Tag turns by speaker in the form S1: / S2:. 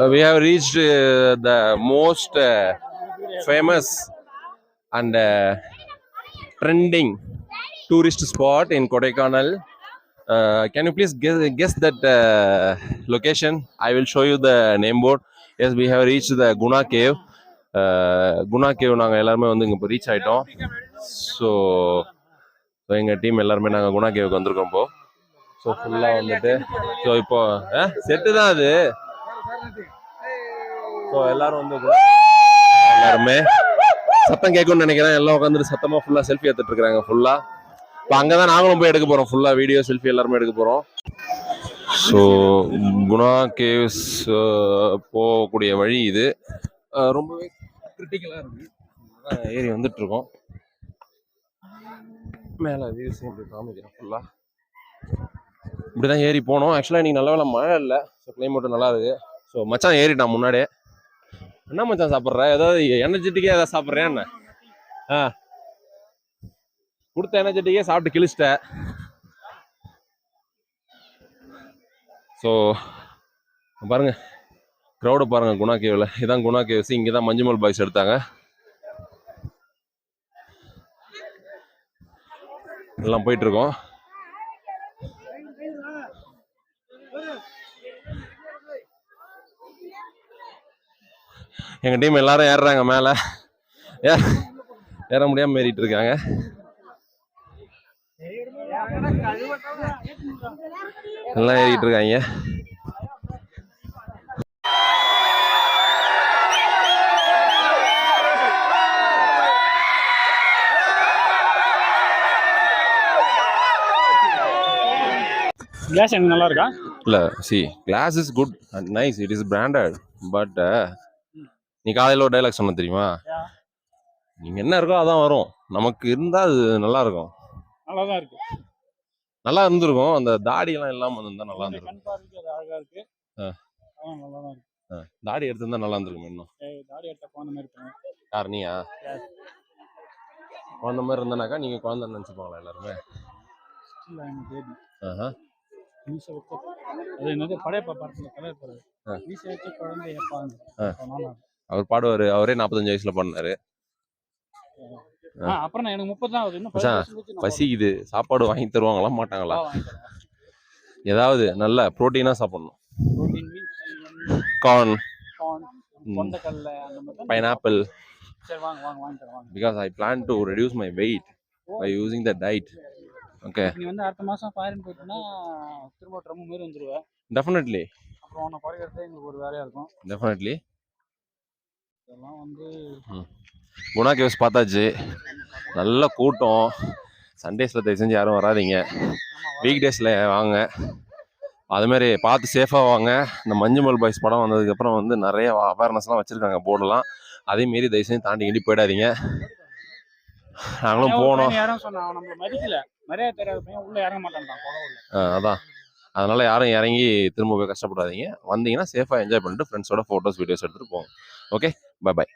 S1: We have reached the most famous and trending tourist spot in Kodaikanal. Can you please guess that location? I will show you the name board. Yes, we have reached the Guna Cave. Guna Cave நாங்கள் எல்லாருமே வந்து இங்கே இப்போ reach ஆகிட்டோம். So எங்கள் team எல்லாருமே நாங்கள் குணா கேவுக்கு வந்திருக்கோம் இப்போ. ஸோ ஃபுல்லாக வந்துட்டு ஸோ இப்போ செட்டு தான் அது. ஸோ எல்லாரும் வந்து எல்லாருமே சத்தம் கேட்கும்னு நினைக்கிறேன். எல்லாம் உட்காந்துட்டு சத்தமாக ஃபுல்லாக செல்ஃபி எடுத்துட்டு இருக்காங்க ஃபுல்லாக. இப்போ அங்கே தான் நாங்களும் போய் எடுக்க போகிறோம். ஃபுல்லாக வீடியோ செல்ஃபி எல்லாருமே எடுக்க போகிறோம். ஸோ குணா கேவ்ஸ் போகக்கூடிய வழி இது. ரொம்பவே கிரிட்டிக்கலாக இருக்குது. ஏறி வந்துட்டு இருக்கோம். மேலே வியூஸ் இப்படி காமிக்கிறேன் ஃபுல்லாக. இப்படி தான் ஏறி போனோம். ஆக்சுவலாக இன்றைக்கி நல்ல வேலை மழை இல்லை. ஸோ கிளைமேட்டும் நல்லா இருக்குது. ஸோ மச்சான் ஏறிட்டான் முன்னாடியே. என்ன மச்சான் சாப்பிட்ற? ஏதாவது எனர்ஜெட்டிக்காக ஏதாவது சாப்பிட்றேன் என்ன? கொடுத்த எனர்ஜெட்டிக்கே சாப்பிட்டு கிழிச்சிட்டேன். ஸோ பாருங்க க்ரௌடை பாருங்க குணா கேவில். இதான் குணா கேவ்ஸ். இங்கே தான் மஞ்சுமல் பாய்ஸ் எடுத்தாங்க. எல்லாம் போயிட்டு இருக்கோம். எங்க டீம் எல்லாரும் ஏறுறாங்க மேல. ஏற முடியாம ஏறிட்டு இருக்காங்க. எல்லாம் ஏறிட்டு இருக்காங்க.
S2: கிளாஸ் எனக்கு நல்லா இருக்கா?
S1: இல்ல see glass is good and nice, it is branded, but நீ காலையில ஒரு டைலாக் சொன்ன தெரியுமா? நீங்க என்ன இருக்கோ அதான் வரும். நமக்கு இருந்தா அது நல்லா இருக்கும்.
S2: நல்லா தான் இருக்கு.
S1: நல்லா இருந்திருக்கும். அந்த தாடி எல்லாம் இல்லாம இருந்தா நல்லா இருந்திருக்கும்.
S2: கண் பார்வைக்கு அது அழகா இருக்கு. நல்லா தான் இருக்கு.
S1: தாடி எடுத்திருந்தா நல்லா இருந்திருக்கும். இன்னும்
S2: தாடி எடுத்த குழந்தை மாதிரி இருப்பாங்க.
S1: யார் நீயா? குழந்தை மாதிரி இருந்தானாக்கா நீங்க குழந்தை நினைச்சுப்பாங்களா எல்லாருமே? அவர் பாடுவாரு. அவரே 45 வயசுல பண்ணாரு. பசிக்குது, சாப்பாடு வாங்கி தருவாங்களா மாட்டாங்களா? ஏதாவது நல்ல புரோட்டீனா சாப்பிடணும். Corn, pineapple, because I plan to reduce my weight by using the diet. Okay,
S2: நீ வந்து அடுத்த மாசம் ஃபாரின் போய்ட்டனா திரும்ப ட்ரம் மாதிரி வந்துருவே.
S1: definitely.
S2: அப்புறம் உன்னை குறைக்கிறதே எங்களுக்கு ஒரு வேலையா இருக்கும்.
S1: definitely.
S2: இதெல்லாம் வந்து
S1: குணா கேவ்ஸ் பார்த்தாச்சு. நல்ல கூட்டம். சண்டேஸில் தயவு செஞ்சு யாரும் வராதிங்க. வீக் டேஸில் வாங்க. அதுமாரி பார்த்து சேஃபாக வாங்க. இந்த மஞ்சுமல் பாய்ஸ் படம் வந்ததுக்கப்புறம் வந்து நிறைய அவேர்னஸ்லாம் வச்சுருக்காங்க போர்டெல்லாம். அதேமாரி தயவு செஞ்சு தாண்டி கிண்டி போயிடாதீங்க. நாங்களும் போனோம். அதான் அதனால யாரும் இறங்கி திரும்ப போய் கஷ்டப்படாதீங்க. வந்தீங்கன்னா சேஃபாக என்ஜாய் பண்ணிட்டு ஃப்ரெண்ட்ஸோட ஃபோட்டோஸ் வீடியோஸ் எடுத்துகிட்டு போங்க. Okay, bye bye.